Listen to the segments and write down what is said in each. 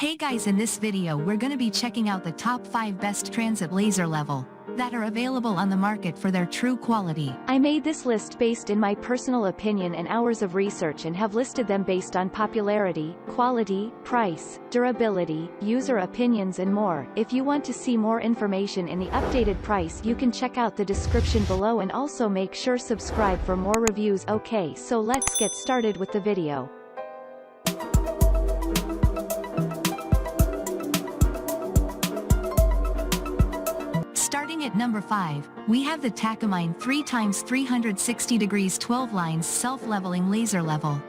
Hey guys, in this video we're gonna be checking out the top 5 best transit laser level that are available on the market for their true quality. I made this list based in my personal opinion and hours of research and have listed them based on popularity, quality, price, durability, user opinions and more. If you want to see more information in the updated price, you can check out the description below and also make sure subscribe for more reviews. Okay, so let's get started with the video. Starting at number 5, we have the Takamine 3x360 degrees 12 lines self-leveling laser level.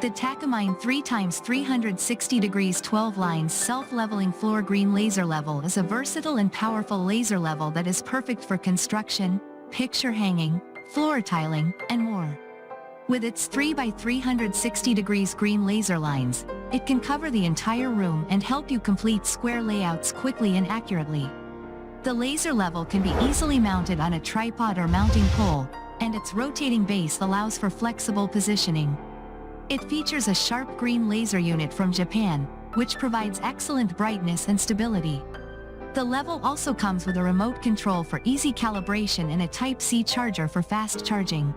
The Takamine 3x360 degrees 12 lines self-leveling floor green laser level is a versatile and powerful laser level that is perfect for construction, picture hanging, floor tiling, and more. With its 3x360 degrees green laser lines, it can cover the entire room and help you complete square layouts quickly and accurately. The laser level can be easily mounted on a tripod or mounting pole, and its rotating base allows for flexible positioning. It features a sharp green laser unit from Japan, which provides excellent brightness and stability. The level also comes with a remote control for easy calibration and a Type-C charger for fast charging.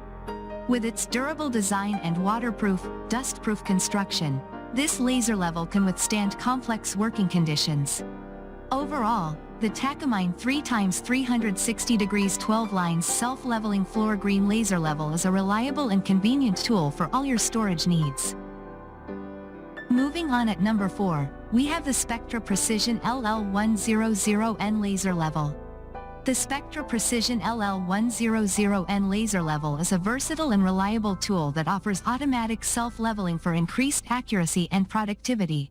With its durable design and waterproof, dust-proof construction, this laser level can withstand complex working conditions. Overall, the Takamine 3x360 degrees 12 lines self-leveling floor green laser level is a reliable and convenient tool for all your storage needs. Moving on at number 4, we have the Spectra Precision LL100N laser level. The Spectra Precision LL100N laser level is a versatile and reliable tool that offers automatic self-leveling for increased accuracy and productivity.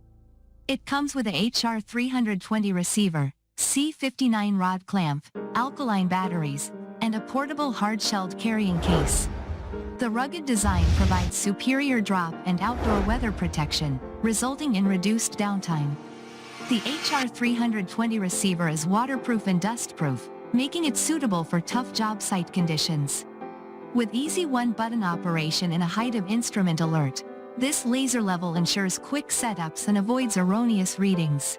It comes with a HR320 receiver, C59 rod clamp, alkaline batteries, and a portable hard-shelled carrying case. The rugged design provides superior drop and outdoor weather protection, resulting in reduced downtime. The HR320 receiver is waterproof and dustproof, making it suitable for tough job site conditions. With easy one-button operation and a height of instrument alert, this laser level ensures quick setups and avoids erroneous readings.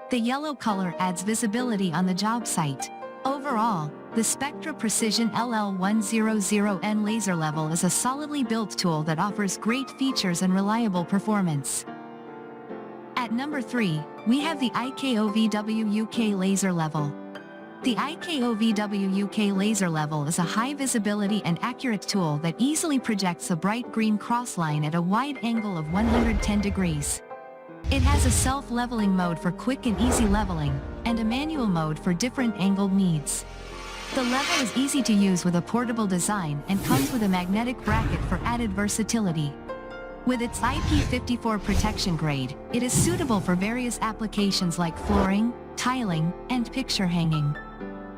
The yellow color adds visibility on the job site. Overall, the Spectra Precision LL100N laser level is a solidly built tool that offers great features and reliable performance. At number 3, we have the IKOVWUK laser level. The IKOVWUK laser level is a high-visibility and accurate tool that easily projects a bright green crossline at a wide angle of 110 degrees. It has a self-leveling mode for quick and easy leveling, and a manual mode for different angled needs. The level is easy to use with a portable design and comes with a magnetic bracket for added versatility. With its IP54 protection grade, it is suitable for various applications like flooring, tiling, and picture hanging.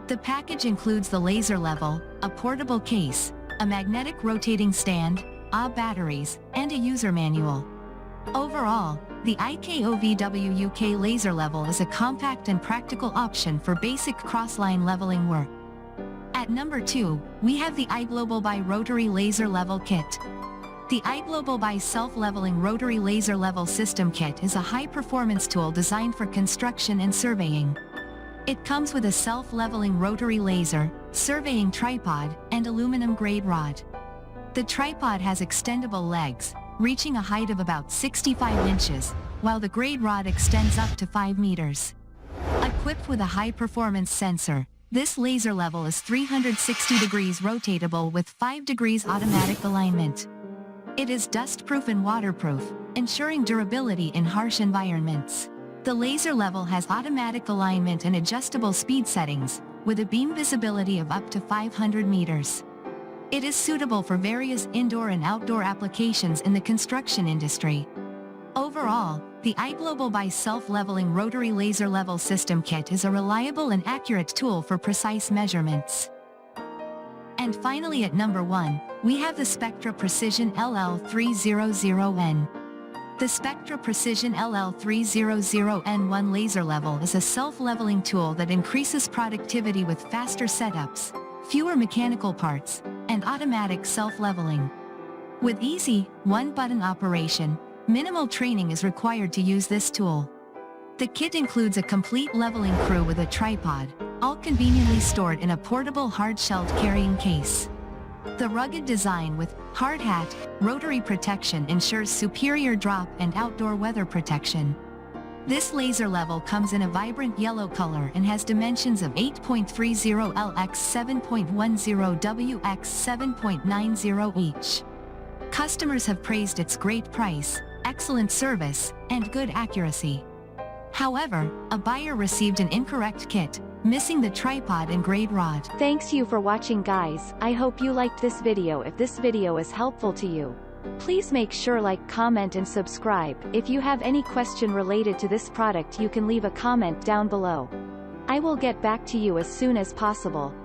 The package includes the laser level, a portable case, a magnetic rotating stand, batteries, and a user manual. Overall, the IKOVWUK laser level is a compact and practical option for basic crossline leveling work. At number 2, we have the Iglobalbuy Rotary Laser Level Kit. The Iglobalbuy Self-Leveling Rotary Laser Level System Kit is a high-performance tool designed for construction and surveying. It comes with a self-leveling rotary laser, surveying tripod, and aluminum-grade rod. The tripod has extendable legs, reaching a height of about 65 inches, while the grade rod extends up to 5 meters. Equipped with a high-performance sensor, this laser level is 360 degrees rotatable with 5 degrees automatic alignment. It is dustproof and waterproof, ensuring durability in harsh environments. The laser level has automatic alignment and adjustable speed settings, with a beam visibility of up to 500 meters. It is suitable for various indoor and outdoor applications in the construction industry. Overall, the Iglobalbuy Self-Leveling Rotary Laser Level System Kit is a reliable and accurate tool for precise measurements. And finally at number 1, we have the Spectra Precision LL300N. The Spectra Precision LL300N1 laser level is a self-leveling tool that increases productivity with faster setups, fewer mechanical parts, and automatic self-leveling. With easy, one-button operation, minimal training is required to use this tool. The kit includes a complete leveling crew with a tripod, all conveniently stored in a portable hard-shelled carrying case. The rugged design with hard hat, rotary protection ensures superior drop and outdoor weather protection. This laser level comes in a vibrant yellow color and has dimensions of 8.30 L x 7.10 W x 7.90 each. Customers have praised its great price, excellent service, and good accuracy. However, a buyer received an incorrect kit, missing the tripod and grade rod. Thanks you for watching guys. I hope you liked this video. If this video is helpful to you, please make sure like, comment and subscribe. If you have any question related to this product you can leave a comment down below. I will get back to you as soon as possible.